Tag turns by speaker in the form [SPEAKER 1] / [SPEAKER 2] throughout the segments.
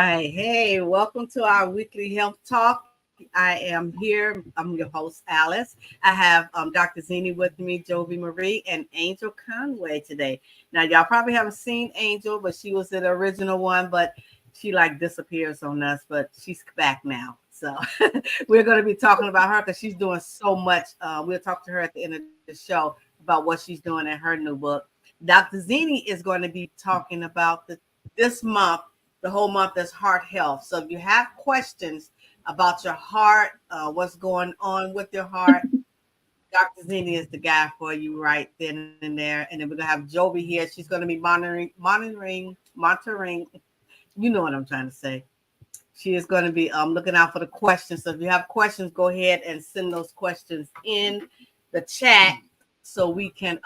[SPEAKER 1] right. Hey, welcome to our weekly health talk. I am here. I'm your host, Alice. I have Dr. Zini with me, Jovi Marie, and Angel Conway today. Now, y'all probably haven't seen Angel, but she was the original one, but she like disappears on us, but she's back now. So we're going to be talking about her because she's doing so much. We'll talk to her at the end of the show about what she's doing in her new book. Dr. Zini is going to be talking about this month, the whole month is heart health. So if you have questions about your heart, what's going on with your heart, Dr. Zini is the guy for you right then and there. And then we're gonna have Joby here. She's gonna be monitoring. You know what I'm trying to say. She is going to be looking out for the questions. So if you have questions, go ahead and send those questions in the chat so we can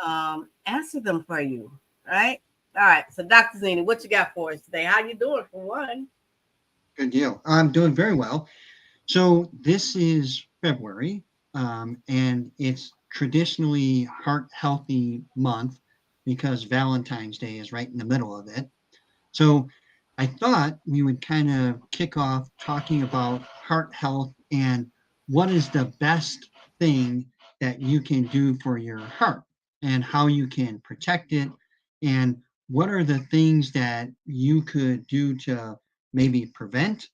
[SPEAKER 1] answer them for you. Right? All right. So Dr. Zini, what you got for us today? How you doing for one?
[SPEAKER 2] Good deal. I'm doing very well. So this is February, and it's traditionally Heart Healthy Month because Valentine's Day is right in the middle of it. So I thought we would kind of kick off talking about heart health and what is the best thing that you can do for your heart and how you can protect it and what are the things that you could do to maybe prevent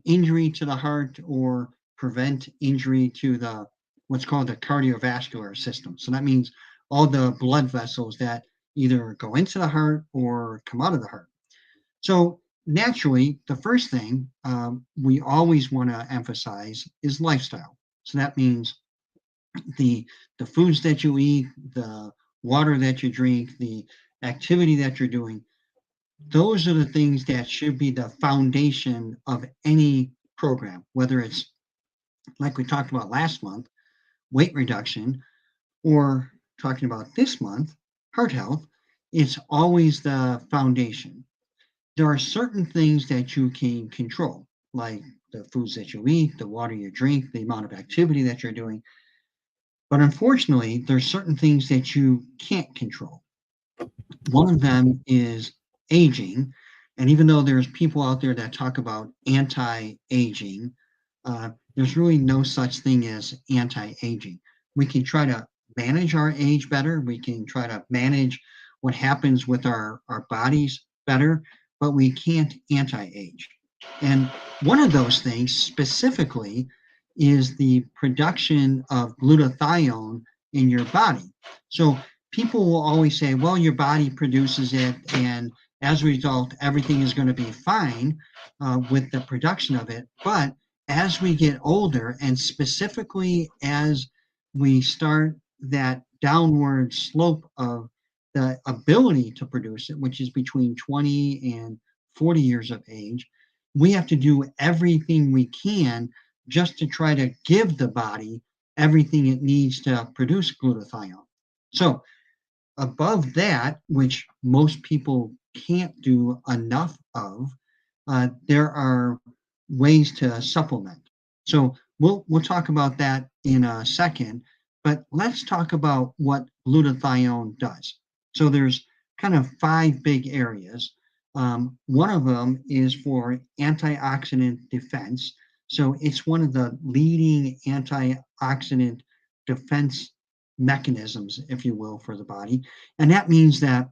[SPEAKER 2] injury to the heart or prevent injury to the what's called the cardiovascular system. So that means all the blood vessels that either go into the heart or come out of the heart. So naturally, the first thing we always want to emphasize is lifestyle. So that means the the foods that you eat, the water that you drink, the activity that you're doing. Those are the things that should be the foundation of any program, whether it's like we talked about last month, weight reduction, or talking about this month, heart health. It's always the foundation. There are certain things that you can control, like the foods that you eat, the water you drink, the amount of activity that you're doing. But unfortunately, there's certain things that you can't control. One of them is aging. And even though there's people out there that talk about anti-aging, there's really no such thing as anti-aging. We can try to manage our age better. We can try to manage what happens with our bodies better, but we can't anti-age. And one of those things specifically is the production of glutathione in your body. So people will always say, well, your body produces it, and as a result, everything is going to be fine with the production of it. But as we get older, and specifically as we start that downward slope of the ability to produce it, which is between 20 and 40 years of age, we have to do everything we can just to try to give the body everything it needs to produce glutathione. So, above that, which most people can't do enough of, there are ways to supplement. So we'll talk about that in a second, but let's talk about what glutathione does. So there's kind of five big areas. One of them is for antioxidant defense. So it's one of the leading antioxidant defense mechanisms, if you will, for the body. And that means that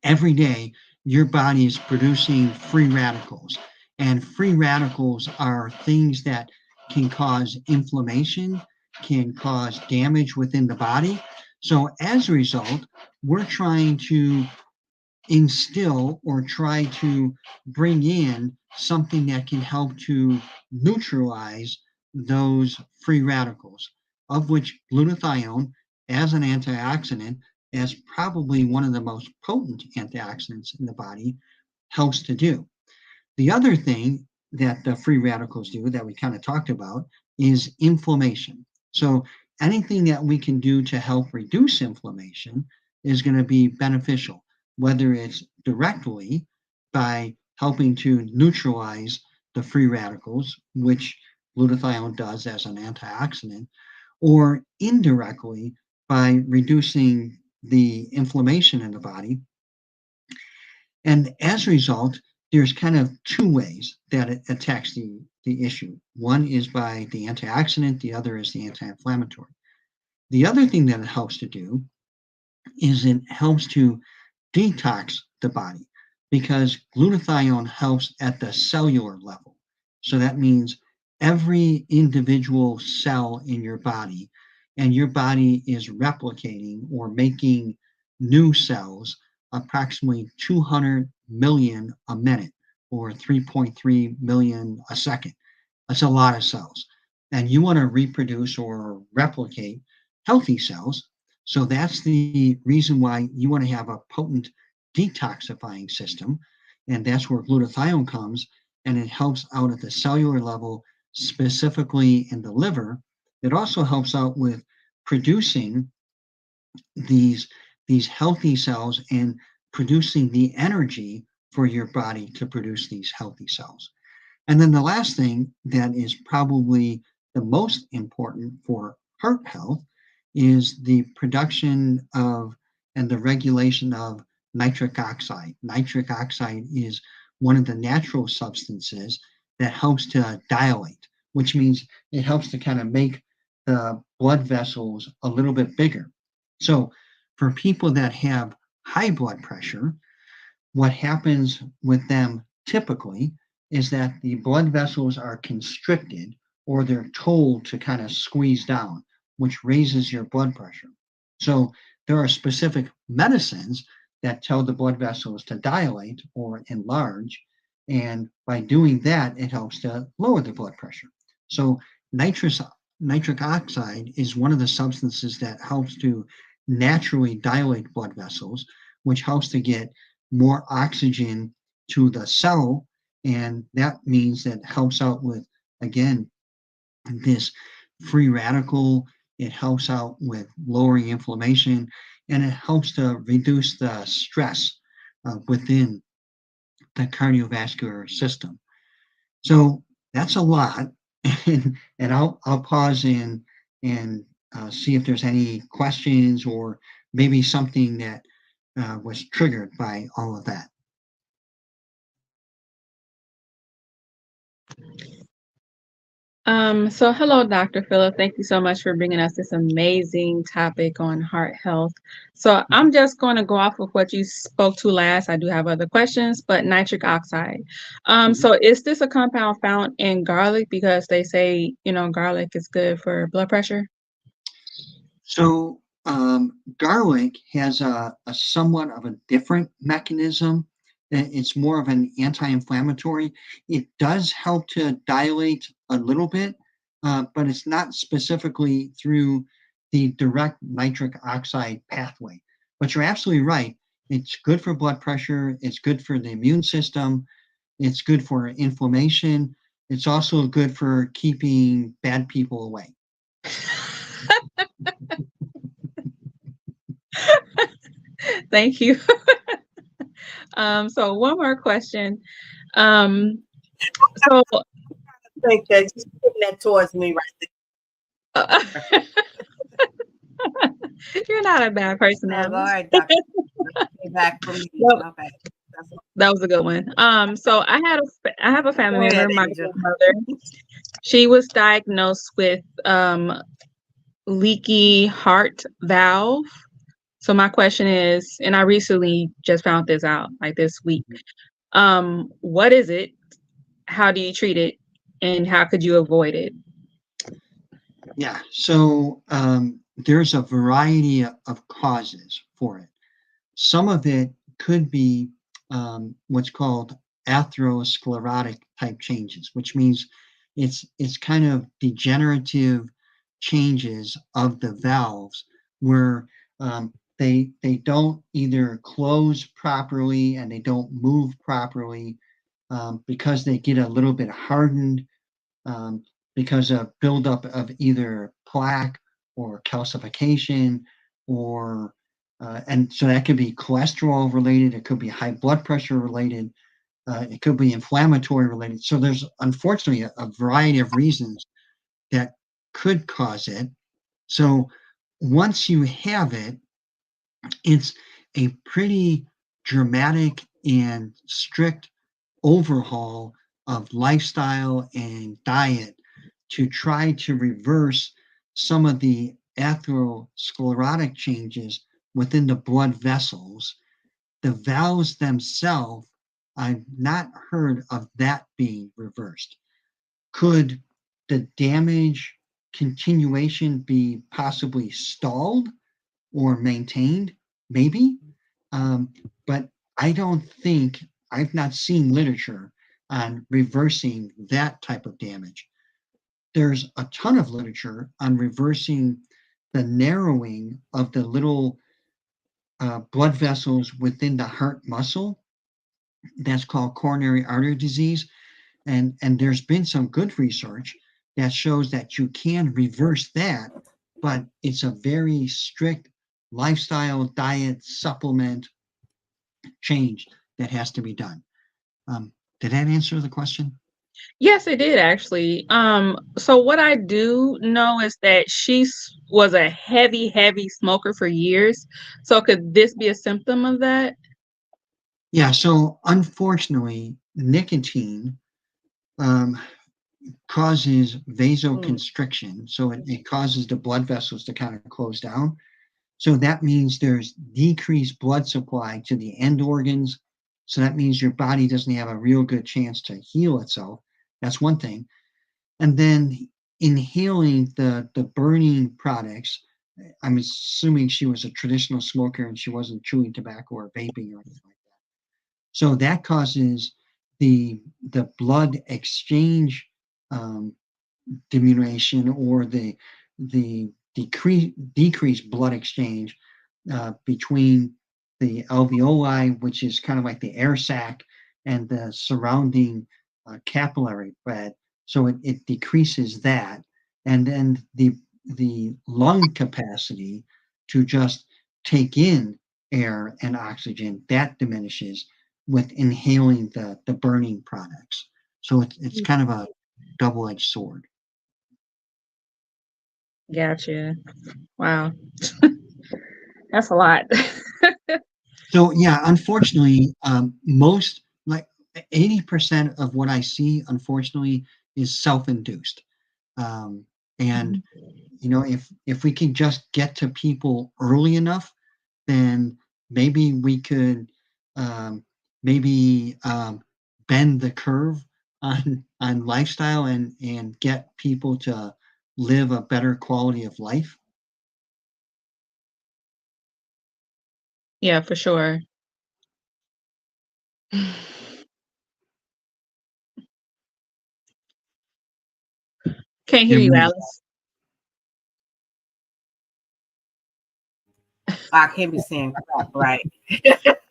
[SPEAKER 2] every day your body is producing free radicals. And free radicals are things that can cause inflammation, can cause damage within the body. So as a result, we're trying to instill or try to bring in something that can help to neutralize those free radicals, of which glutathione, as an antioxidant, as probably one of the most potent antioxidants in the body, helps to do. The other thing that the free radicals do that we kind of talked about is inflammation. So anything that we can do to help reduce inflammation is going to be beneficial, whether it's directly by helping to neutralize the free radicals, which glutathione does as an antioxidant, or indirectly by reducing the inflammation in the body. And as a result, there's kind of two ways that it attacks the issue. One is by the antioxidant, the other is the anti-inflammatory. The other thing that it helps to do is it helps to detox the body because glutathione helps at the cellular level. So that means every individual cell in your body, and your body is replicating or making new cells approximately 200 million a minute or 3.3 million a second. That's a lot of cells. And you want to reproduce or replicate healthy cells. So that's the reason why you want to have a potent detoxifying system. And that's where glutathione comes. And it helps out at the cellular level, specifically in the liver. It also helps out with producing these, these healthy cells and producing the energy for your body to produce these healthy cells. And then the last thing that is probably the most important for heart health is the production of and the regulation of nitric oxide. Nitric oxide is one of the natural substances that helps to dilate, which means it helps to kind of make the blood vessels a little bit bigger. So for people that have high blood pressure, what happens with them typically is that the blood vessels are constricted or they're told to kind of squeeze down, which raises your blood pressure. So there are specific medicines that tell the blood vessels to dilate or enlarge. And by doing that, it helps to lower the blood pressure. So nitric oxide is one of the substances that helps to naturally dilate blood vessels, which helps to get more oxygen to the cell. And that means that helps out with, again, this free radical. It helps out with lowering inflammation and it helps to reduce the stress within the cardiovascular system. So that's a lot. And I'll pause and see if there's any questions or maybe something that was triggered by all of that.
[SPEAKER 3] So hello, Dr. Phillip. Thank you so much for bringing us this amazing topic on heart health. So I'm just going to go off of what you spoke to last. I do have other questions, but nitric oxide. So is this a compound found in garlic? Because they say, garlic is good for blood pressure.
[SPEAKER 2] So garlic has a somewhat of a different mechanism. It's more of an anti-inflammatory. It does help to dilate a little bit, but it's not specifically through the direct nitric oxide pathway. But you're absolutely right. It's good for blood pressure. It's good for the immune system. It's good for inflammation. It's also good for keeping bad people away.
[SPEAKER 3] Thank you. So one more question. So
[SPEAKER 1] I think that just putting that towards me right there.
[SPEAKER 3] You're not a bad person,
[SPEAKER 1] No, go
[SPEAKER 3] Alice.
[SPEAKER 1] ahead, Doctor. Back from me.
[SPEAKER 3] Nope.
[SPEAKER 1] Okay. That's all.
[SPEAKER 3] That was a good one. So I have a family
[SPEAKER 1] Go ahead,
[SPEAKER 3] member, my
[SPEAKER 1] Angel.
[SPEAKER 3] grandmother. She was diagnosed with leaky heart valve. So my question is, and I recently just found this out, like this week. What is it? How do you treat it? And how could you avoid it?
[SPEAKER 2] Yeah, so there's a variety of causes for it. Some of it could be what's called atherosclerotic type changes, which means it's kind of degenerative changes of the valves where they don't either close properly and they don't move properly because they get a little bit hardened um, because of buildup of either plaque or calcification or and so that could be cholesterol related, it could be high blood pressure related, it could be inflammatory related. So there's unfortunately a variety of reasons that could cause it. So once you have it, it's a pretty dramatic and strict overhaul of lifestyle and diet to try to reverse some of the atherosclerotic changes within the blood vessels. The valves themselves, I've not heard of that being reversed. Could the damage continuation be possibly stalled or maintained? Maybe. But I don't think, I've not seen literature on reversing that type of damage. There's a ton of literature on reversing the narrowing of the little blood vessels within the heart muscle. That's called coronary artery disease. And there's been some good research that shows that you can reverse that, but it's a very strict lifestyle, diet, supplement change that has to be done. Did that answer the question?
[SPEAKER 3] Yes, it did actually. So what I do know is that was a heavy, heavy smoker for years. So could this be a symptom of that?
[SPEAKER 2] Yeah, so unfortunately, nicotine um, causes vasoconstriction. So it causes the blood vessels to kind of close down. So that means there's decreased blood supply to the end organs. So that means your body doesn't have a real good chance to heal itself. That's one thing. And then inhaling the burning products. I'm assuming she was a traditional smoker and she wasn't chewing tobacco or vaping or anything like that. So that causes the blood exchange diminution, or the decreased blood exchange between the alveoli, which is kind of like the air sac, and the surrounding capillary bed. So it decreases that, and then the lung capacity to just take in air and oxygen, that diminishes with inhaling the burning products. So it's kind of a double-edged sword.
[SPEAKER 3] Gotcha. Wow. That's a lot.
[SPEAKER 2] So yeah, unfortunately, most, like 80% of what I see, unfortunately, is self-induced. Um, and if we can just get to people early enough, then maybe we could maybe bend the curve on lifestyle and get people to live a better quality of life.
[SPEAKER 3] Yeah, for sure. Can't hear
[SPEAKER 2] You're
[SPEAKER 3] you,
[SPEAKER 2] muted.
[SPEAKER 3] Alice.
[SPEAKER 1] I can't be saying crap, right? All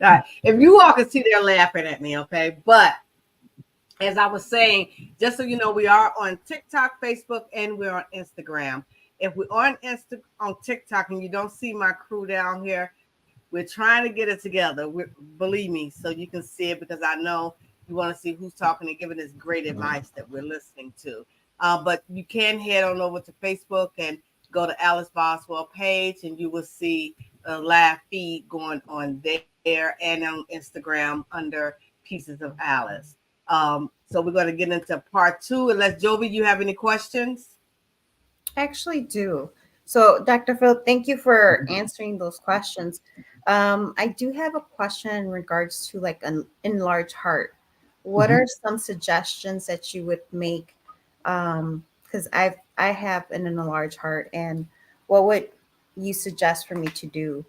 [SPEAKER 1] right. If you all can see, they're laughing at me, okay? But as I was saying, just so you know, we are on TikTok, Facebook, and we're on Instagram. If we're on TikTok and you don't see my crew down here, we're trying to get it together. Believe me, so you can see it, because I know you want to see who's talking and giving this great advice that we're listening to. But you can head on over to Facebook and go to Alice Boswell page, and you will see a live feed going on there and on Instagram under Pieces of Alice. So we're going to get into part 2. Unless Jovi, you have any questions?
[SPEAKER 4] I actually do. So, Dr. Phil, thank you for answering those questions. I do have a question in regards to like an enlarged heart. What are some suggestions that you would make? Because I have an enlarged heart, and what would you suggest for me to do?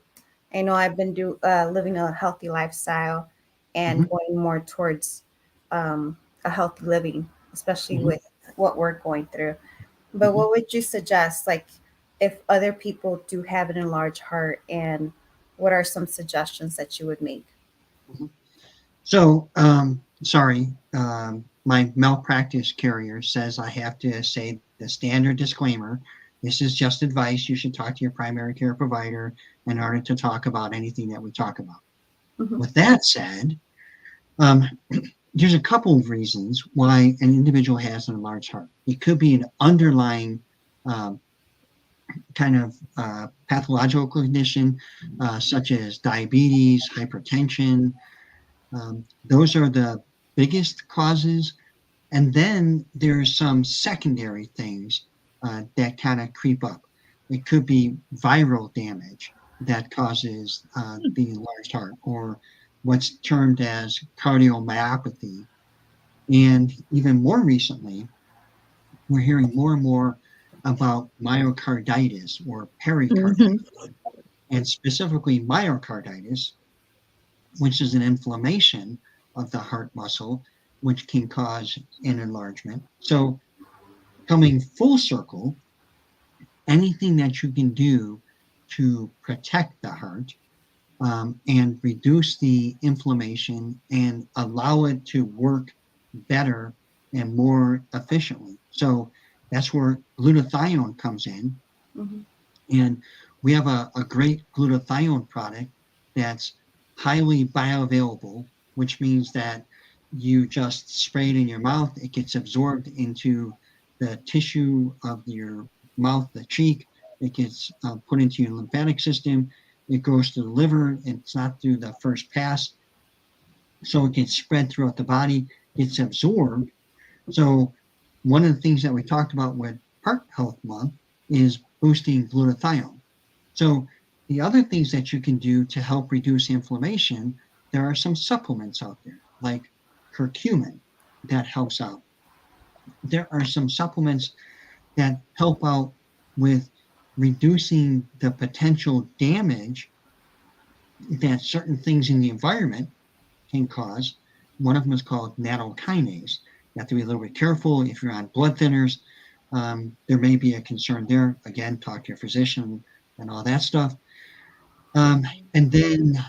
[SPEAKER 4] I know I've been living a healthy lifestyle and going more towards a healthy living, especially with what we're going through. But what would you suggest, like, if other people do have an enlarged heart, and what are some suggestions that you would make?
[SPEAKER 2] So, sorry, my malpractice carrier says I have to say the standard disclaimer. This is just advice. You should talk to your primary care provider in order to talk about anything that we talk about. With that said, there's a couple of reasons why an individual has an enlarged heart. It could be an underlying kind of pathological condition, such as diabetes, hypertension. Those are the biggest causes. And then there's some secondary things that kind of creep up. It could be viral damage that causes the enlarged heart, or what's termed as cardiomyopathy. And even more recently, we're hearing more and more about myocarditis or pericarditis, and specifically myocarditis, which is an inflammation of the heart muscle, which can cause an enlargement. So, coming full circle, anything that you can do to protect the heart and reduce the inflammation and allow it to work better and more efficiently. So that's where glutathione comes in.
[SPEAKER 1] Mhm.
[SPEAKER 2] And we have a great glutathione product that's highly bioavailable, which means that you just spray it in your mouth, it gets absorbed into the tissue of your mouth, the cheek, it gets put into your lymphatic system, it goes to the liver, it's not through the first pass, so it gets spread throughout the body, gets absorbed. So one of the things that we talked about with Heart Health Month is boosting glutathione. So the other things that you can do to help reduce inflammation, there are some supplements out there like curcumin that helps out. There are some supplements that help out with reducing the potential damage that certain things in the environment can cause. One of them is called nattokinase. You have to be a little bit careful if you're on blood thinners. There may be a concern there. Again, talk to your physician and all that stuff. And then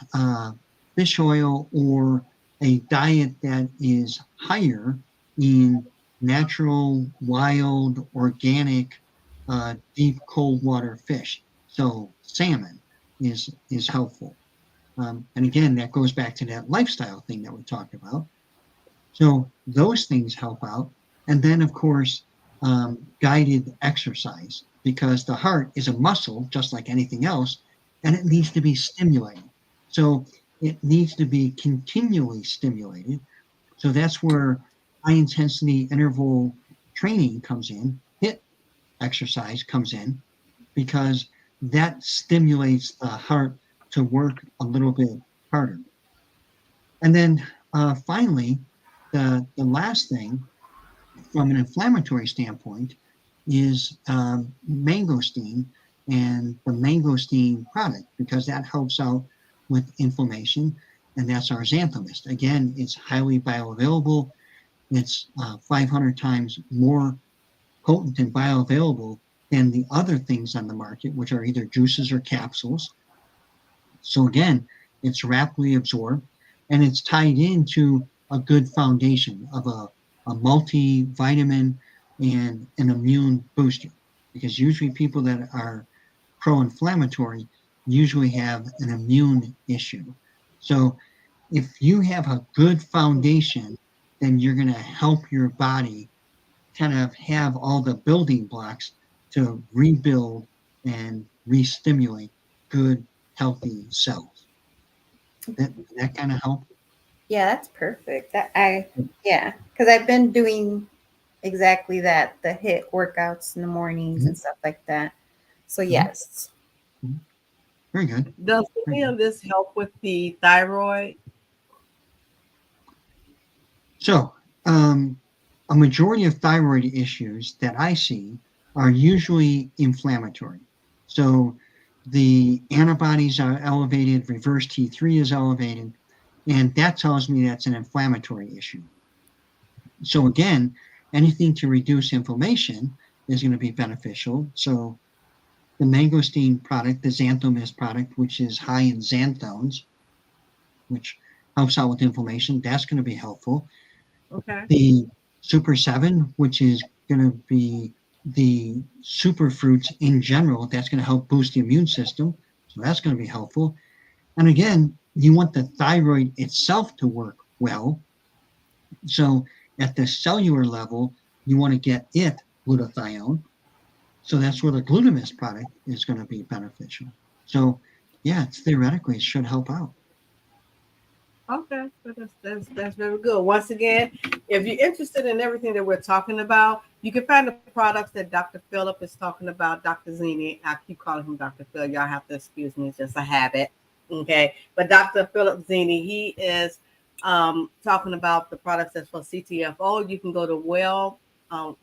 [SPEAKER 2] fish oil, or a diet that is higher in natural, wild, organic, deep cold water fish. So salmon is helpful. And again, that goes back to that lifestyle thing that we talked about. So those things help out. And then, of course, guided exercise, because the heart is a muscle just like anything else, and it needs to be stimulated. So it needs to be continually stimulated. So that's where high intensity interval training comes in, HIIT exercise comes in, because that stimulates the heart to work a little bit harder. And then finally, the last thing from an inflammatory standpoint is mangosteen and the mangosteen product, because that helps out with inflammation, and that's our xanthomist. Again, it's highly bioavailable. It's 500 times more potent and bioavailable than the other things on the market, which are either juices or capsules. So again, it's rapidly absorbed, and it's tied into a good foundation of a multivitamin and an immune booster, because usually people that are pro-inflammatory usually have an immune issue. So if you have a good foundation, then you're going to help your body kind of have all the building blocks to rebuild and re-stimulate good, healthy cells. That kind of help.
[SPEAKER 4] Yeah, that's perfect. Yeah, because I've been doing exactly that, the HIIT workouts in the mornings and stuff like that. So yes.
[SPEAKER 2] Very good.
[SPEAKER 1] Does any of this help with the thyroid?
[SPEAKER 2] So, a majority of thyroid issues that I see are usually inflammatory. So, the antibodies are elevated, reverse T3 is elevated, and that tells me that's an inflammatory issue. So, again, anything to reduce inflammation is going to be beneficial. So, the mangosteen product, the xanthomist product, which is high in xanthones, which helps out with inflammation, that's going to be helpful.
[SPEAKER 1] Okay.
[SPEAKER 2] The Super 7, which is going to be the super fruits in general, that's going to help boost the immune system. So that's going to be helpful. And again, you want the thyroid itself to work well. So at the cellular level, you want to get it glutathione. So that's where the Glutamist product is going to be beneficial. So yeah, it's theoretically, it should help out.
[SPEAKER 1] Okay, so that's very good. Once again, if you're interested in everything that we're talking about, you can find the products that Dr. Phillip is talking about. Dr. Zini, I keep calling him Dr. Phil. Y'all have to excuse me; it's just a habit. Okay, but Dr. Philip Zini, he is talking about the products that's for CTFO. You can go to um,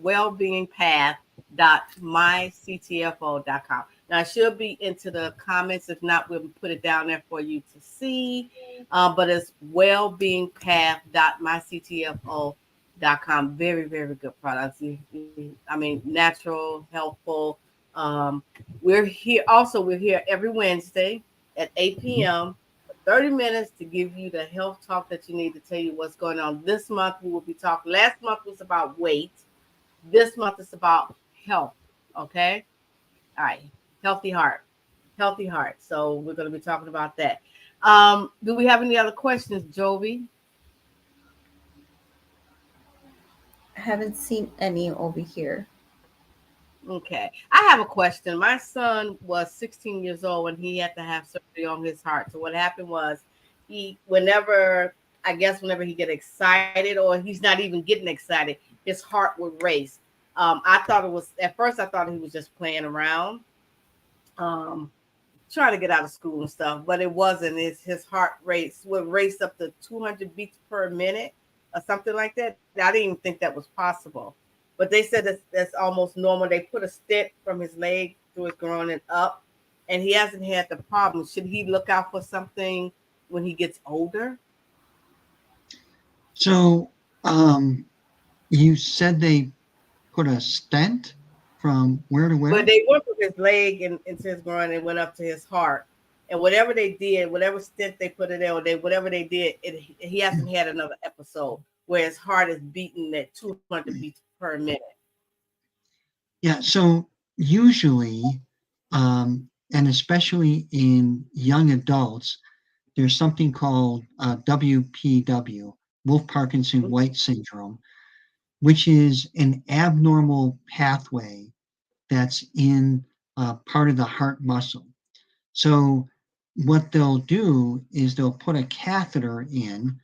[SPEAKER 1] wellbeingpath.myctfo.com. Now, it should be into the comments. If not, we'll put it down there for you to see. But it's wellbeingpath.myctfo.com. Very, very good products. I mean, natural, healthful. Um, we're here every Wednesday at 8 p.m. 30 minutes to give you the health talk that you need to tell you what's going on. This month, we will be talking. Last month was about weight. This month is about health. Okay. All right. Healthy heart. Healthy heart. So we're going to be talking about that. Do we have any other questions, Jovi?
[SPEAKER 4] I haven't seen any over here.
[SPEAKER 1] Okay. I have a question. My son was 16 years old when he had to have surgery on his heart. So what happened was whenever he get excited or he's not even getting excited, his heart would race. At first I thought he was just playing around, um, trying to get out of school and stuff, but it wasn't. His heart rate would race up to 200 beats per minute or something like that. I didn't even think that was possible. But they said that's almost normal. They put a stick from his leg through his groin and up, and he hasn't had the problem. Should he look out for something when he gets older?
[SPEAKER 2] So you said they put a stent from where to
[SPEAKER 1] But
[SPEAKER 2] where?
[SPEAKER 1] they went from his leg and into his groin and went up to his heart. And whatever they did, whatever stint they put it in, whatever they did, he hasn't had another episode where his heart is beating at 200 beats per minute.
[SPEAKER 2] Yeah, so usually, and especially in young adults, there's something called WPW, Wolf Parkinson White syndrome, which is an abnormal pathway that's in part of the heart muscle. So, what they'll do is they'll put a catheter in,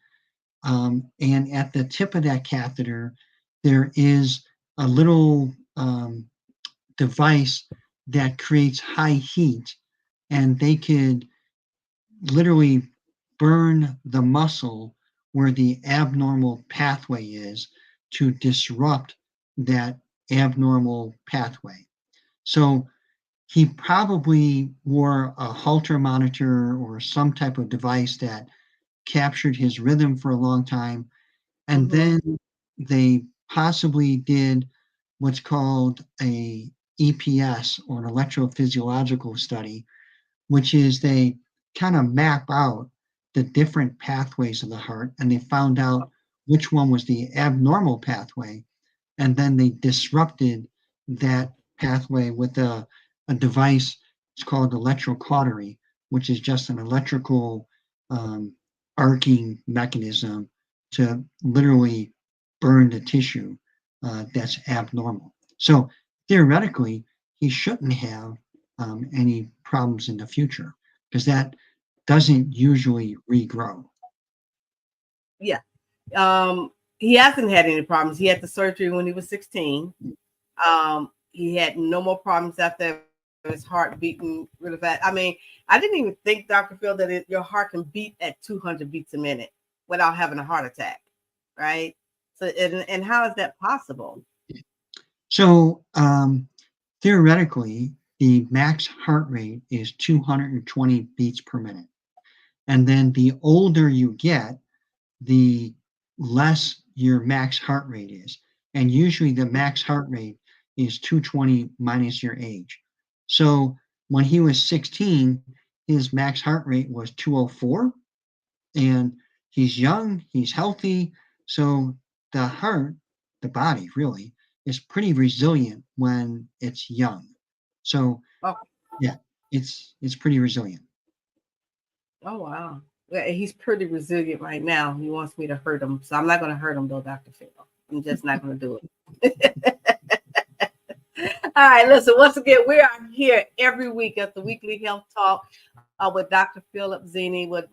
[SPEAKER 2] and at the tip of that catheter, there is a little device that creates high heat, and they could literally burn the muscle where the abnormal pathway is to disrupt that abnormal pathway. So he probably wore a Holter monitor or some type of device that captured his rhythm for a long time. And
[SPEAKER 1] Mm-hmm.
[SPEAKER 2] then they possibly did what's called a EPS or an electrophysiological study, which is they kind of map out the different pathways of the heart and they found out which one was the abnormal pathway. And then they disrupted that pathway with a device. It's called electrocautery, which is just an electrical um, arcing mechanism to literally burn the tissue that's abnormal. So theoretically, he shouldn't have any problems in the future because that doesn't usually regrow.
[SPEAKER 1] Yeah. He hasn't had any problems. He had the surgery when he was 16. He had no more problems after his heart beating really fast. I mean, I didn't even think, Dr. Phil, that your heart can beat at 200 beats a minute without having a heart attack, right? So, and how is that possible?
[SPEAKER 2] So theoretically, the max heart rate is 220 beats per minute. And then the older you get, the less your max heart rate is. And usually the max heart rate is 220 minus your age. So when he was 16, his max heart rate was 204. And he's young, he's healthy. So the heart, the body really, is pretty resilient when it's young. So
[SPEAKER 1] Oh,
[SPEAKER 2] yeah, it's pretty resilient.
[SPEAKER 1] oh wow. Yeah, he's pretty resilient right now. He wants me to hurt him. So I'm not going to hurt him, though, Dr. Phil. I'm just not going to do it. All right, listen, once again, we are here every week at the Weekly Health Talk. with Dr. Philip Zini, with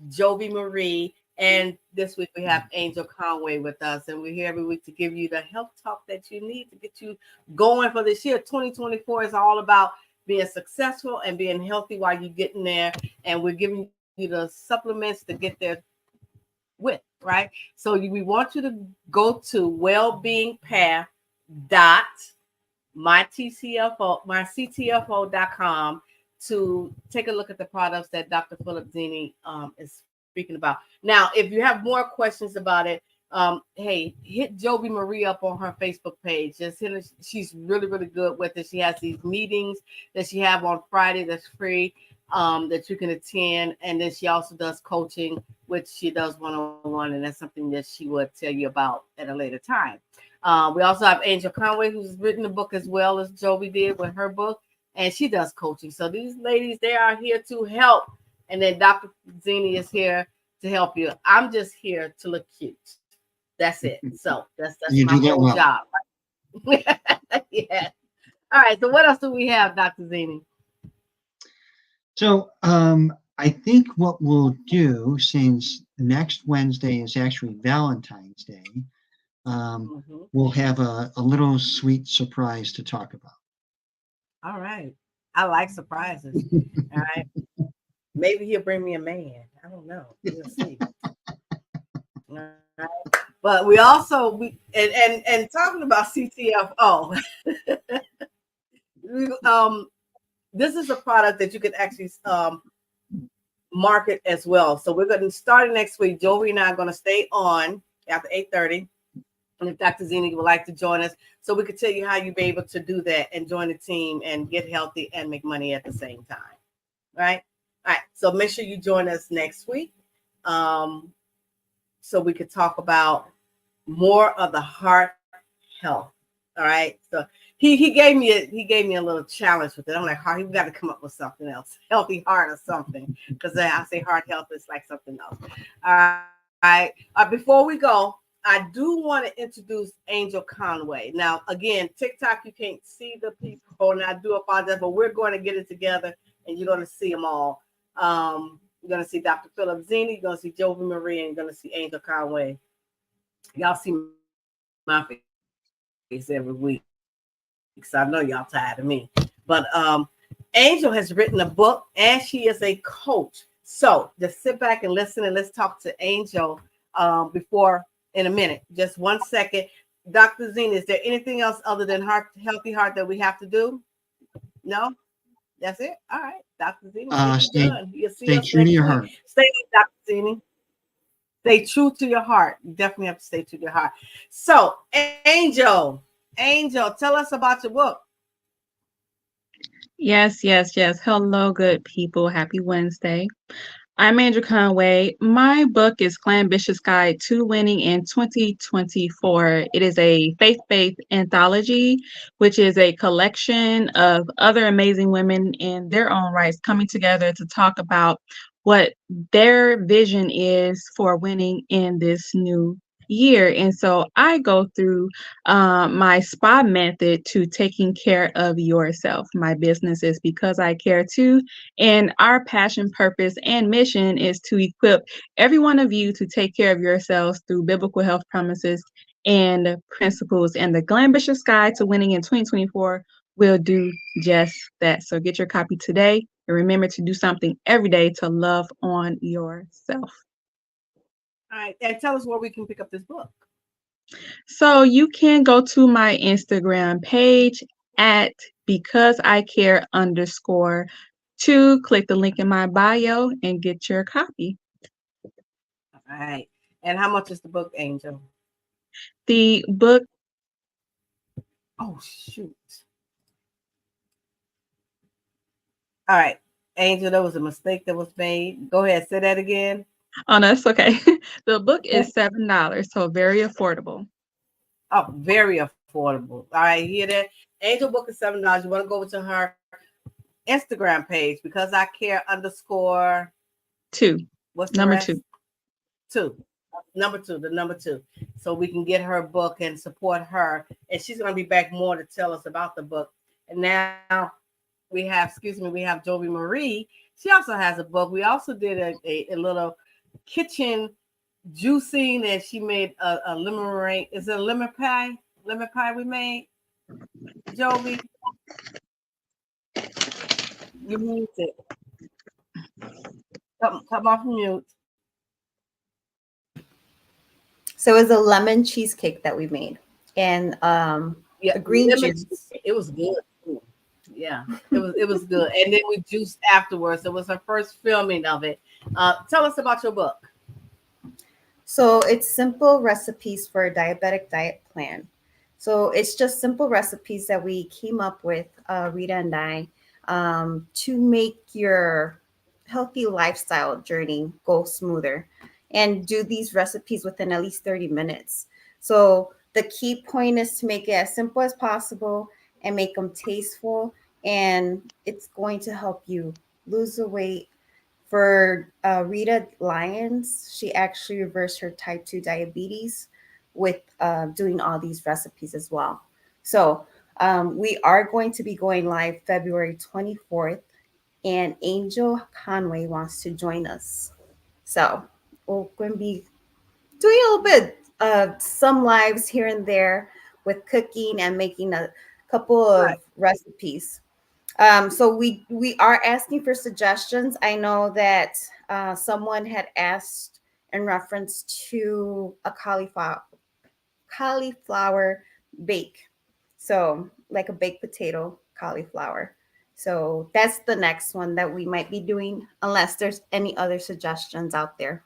[SPEAKER 1] Jovi Marie, and this week we have Angel Conway with us, and we're here every week to give you the health talk that you need to get you going for this year. 2024 is all about being successful and being healthy while you're getting there, and we're giving you the supplements to get there with, right? So we want you to go to wellbeingpath.myctfo.com to take a look at the products that Dr. Philip Zini is speaking about. Now, if you have more questions about it, hey, hit Jovi Marie up on her Facebook page. Just hit her. She's really, really good with it. She has these meetings that she have on Friday that's free, that you can attend. And then she also does coaching, which she does one-on-one, and that's something that she would tell you about at a later time. We also have Angel Conway, who's written a book as well as Jovi did with her book, and she does coaching. So these ladies, they are here to help. And then Dr. Zini is here to help you. I'm just here to look cute. That's it. So that's
[SPEAKER 2] You
[SPEAKER 1] my
[SPEAKER 2] do that
[SPEAKER 1] whole
[SPEAKER 2] well.
[SPEAKER 1] job. Yeah. All right. So what else do we have, Dr. Zini?
[SPEAKER 2] So I think what we'll do, since next Wednesday is actually Valentine's Day, we'll have a little sweet surprise to talk about.
[SPEAKER 1] All right. I like surprises. All right. Maybe he'll bring me a man. I don't know. We'll see. All right. But we also and talking about CTFO, this is a product that you can actually market as well. So we're going to start next week. Joey and I are going to stay on after 8:30. And if Dr. Zini would like to join us, so we could tell you how you'll be able to do that and join the team and get healthy and make money at the same time. Right? All right. So make sure you join us next week. So we could talk about more of the heart health. All right. So he gave me a little challenge with it. I'm like, you got to come up with something else, healthy heart or something, because I say heart health is like something else. All right. Before we go, I do want to introduce Angel Conway. Now, again, TikTok, you can't see the people, and I do apologize, but we're going to get it together, and you're going to see them all. You're going to see Dr. Philip Zini, you're going to see Jovi Marie, and you're going to see Angel Conway. Y'all see my face every week, because I know y'all tired of me. But Angel has written a book, and she is a coach. So just sit back and listen, and let's talk to Angel in a minute. Just 1 second. Dr. Zini, is there anything else other than healthy heart that we have to do? No? That's it? All right. Dr. Zini,
[SPEAKER 2] stay true to your heart.
[SPEAKER 1] Stay, Dr. Zini. Stay true to your heart. You definitely have to stay true to your heart. So, Angel, tell us about your book.
[SPEAKER 3] Yes. Hello, good people. Happy Wednesday. I'm Angel Conway. My book is Glambitious Guide to Winning in 2024. It is a faith-based anthology, which is a collection of other amazing women in their own rights coming together to talk about what their vision is for winning in this new year. And so I go through my SPA method to taking care of yourself. My business is Because I Care Too. And our passion, purpose, and mission is to equip every one of you to take care of yourselves through biblical health promises and principles. And the Glambitious Guide to Winning in 2024 will do just that. So get your copy today, and remember to do something every day to love on yourself.
[SPEAKER 1] All right. And tell us where we can pick up this book.
[SPEAKER 3] So you can go to my Instagram page at BecauseICare_2. Click the link in my bio and get your copy.
[SPEAKER 1] All right. And how much is the book, Angel?
[SPEAKER 3] The book.
[SPEAKER 1] Oh, shoot. All right. Angel, there was a mistake that was made. Go ahead. Say that again.
[SPEAKER 3] Oh, that's okay. The book is $7, so very affordable.
[SPEAKER 1] Oh, very affordable. All right, you hear that? Angel book is $7. You want to go over to her Instagram page, Because I Care _2. What's the
[SPEAKER 3] number
[SPEAKER 1] rest?
[SPEAKER 3] 2?
[SPEAKER 1] 2. The number 2. So we can get her book and support her. And she's going to be back more to tell us about the book. And now we have Jovi Marie. She also has a book. We also did a little kitchen juicing, and she made a lemon meringue. Is it a lemon pie? Lemon pie we made, Jovi. You mute it. Come off mute.
[SPEAKER 4] So it was a lemon cheesecake that we made, and
[SPEAKER 1] Yeah,
[SPEAKER 4] a green
[SPEAKER 1] lemon
[SPEAKER 4] juice.
[SPEAKER 1] It was good. Yeah, it was good. And then we juiced afterwards. It was her first filming of it. Tell us about your book.
[SPEAKER 4] So it's simple recipes for a diabetic diet plan. So it's just simple recipes that we came up with, Rita and I, to make your healthy lifestyle journey go smoother, and do these recipes within at least 30 minutes. So the key point is to make it as simple as possible and make them tasteful. And it's going to help you lose the weight. For Rita Lyons, she actually reversed her type 2 diabetes with doing all these recipes as well. So we are going to be going live February 24th, and Angel Conway wants to join us. So we're going to be doing a little bit of some lives here and there with cooking and making a couple of recipes. So we are asking for suggestions. I know that someone had asked in reference to a cauliflower bake. So like a baked potato cauliflower. So that's the next one that we might be doing, unless there's any other suggestions out there.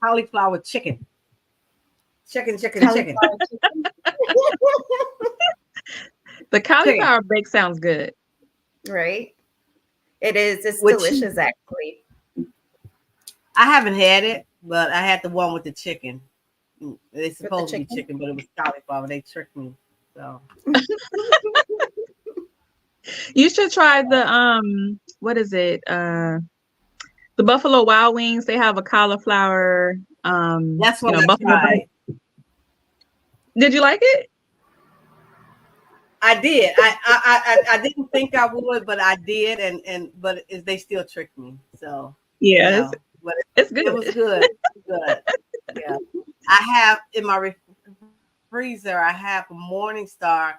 [SPEAKER 1] Cauliflower chicken. Chicken.
[SPEAKER 4] Cauliflower chicken.
[SPEAKER 3] The cauliflower bake sounds good.
[SPEAKER 4] Right? It is. It's
[SPEAKER 1] With
[SPEAKER 4] delicious, actually.
[SPEAKER 1] I haven't had it, but I had the one with the chicken. It's
[SPEAKER 4] the
[SPEAKER 1] supposed to be
[SPEAKER 4] chicken?
[SPEAKER 1] chicken, but it was cauliflower. They tricked me. So
[SPEAKER 3] You should try the what is it? The Buffalo Wild Wings. They have a cauliflower
[SPEAKER 1] that's what I
[SPEAKER 3] buffalo
[SPEAKER 1] tried.
[SPEAKER 3] bite. Did you like it?
[SPEAKER 1] I did. I didn't think I would, but I did, but they still tricked me. So
[SPEAKER 3] Yeah,
[SPEAKER 1] but
[SPEAKER 3] it's good.
[SPEAKER 1] it was good. Good. Yeah. I have in my freezer. I have a Morningstar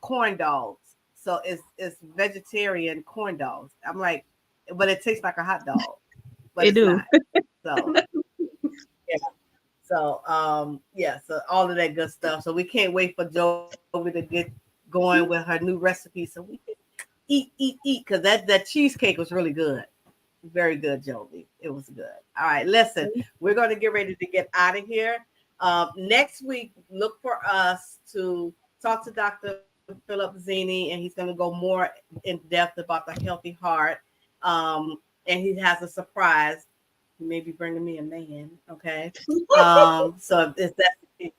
[SPEAKER 1] corn dogs. So it's vegetarian corn dogs. I'm like, but it tastes like a hot dog. But
[SPEAKER 3] It
[SPEAKER 1] it's
[SPEAKER 3] do.
[SPEAKER 1] not. So yeah. So so all of that good stuff. So we can't wait for Jovi to get going with her new recipe so we can eat because that cheesecake was really good. Very good, Jovi. It was good. All right, listen, we're going to get ready to get out of here. Next week, look for us to talk to Dr. Philip Zini, and he's going to go more in depth about the healthy heart. And he has a surprise. He may be bringing me a man. Okay. So if that's the case.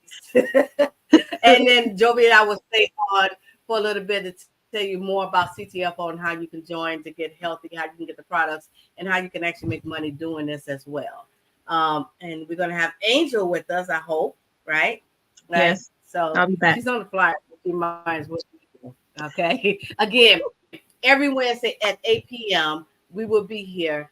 [SPEAKER 1] And then Jovi and I will stay on for a little bit to tell you more about CTFO and how you can join to get healthy, how you can get the products, and how you can actually make money doing this as well. And we're going to have Angel with us, I hope, right?
[SPEAKER 3] Yes.
[SPEAKER 1] So
[SPEAKER 3] I'll be back.
[SPEAKER 1] she's on the flyer. She might as well. Okay. Again, every Wednesday at 8 p.m., we will be here.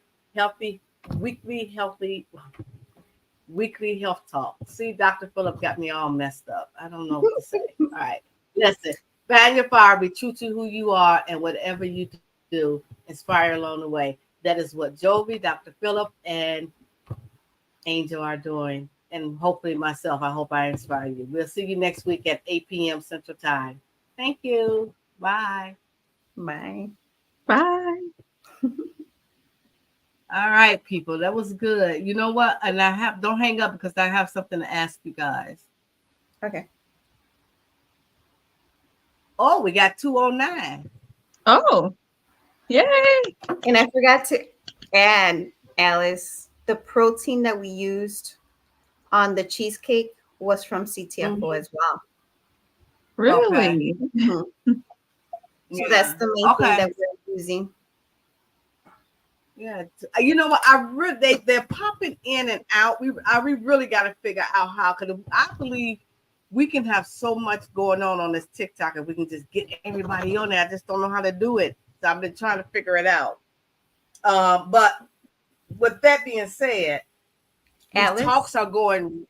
[SPEAKER 1] Weekly health talk. See, Dr. Phillip got me all messed up. I don't know what to say. All right. Listen, find your fire, be true to who you are, and whatever you do, inspire along the way. That is what Jovi, Dr. Phillip, and Angel are doing. And hopefully myself, I hope I inspire you. We'll see you next week at 8 p.m. Central Time. Thank you. Bye.
[SPEAKER 4] Bye.
[SPEAKER 3] Bye.
[SPEAKER 1] All right, people. That was good. You know what? And don't hang up because I have something to ask you guys.
[SPEAKER 4] Okay.
[SPEAKER 1] Oh, we got 209.
[SPEAKER 3] Oh, yay.
[SPEAKER 4] And I forgot to add, Alice, the protein that we used on the cheesecake was from CTFO as well.
[SPEAKER 3] Really?
[SPEAKER 4] So that's the main thing that we're using.
[SPEAKER 1] Yeah, you know what? They're popping in and out. We really got to figure out how. Because I believe we can have so much going on this TikTok, and we can just get everybody on there. I just don't know how to do it. So I've been trying to figure it out. But with that being said, these
[SPEAKER 4] Alice?
[SPEAKER 1] talks are going.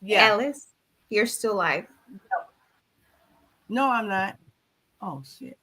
[SPEAKER 1] Yeah.
[SPEAKER 4] Alice, you're still live.
[SPEAKER 1] No, I'm not. Oh shit.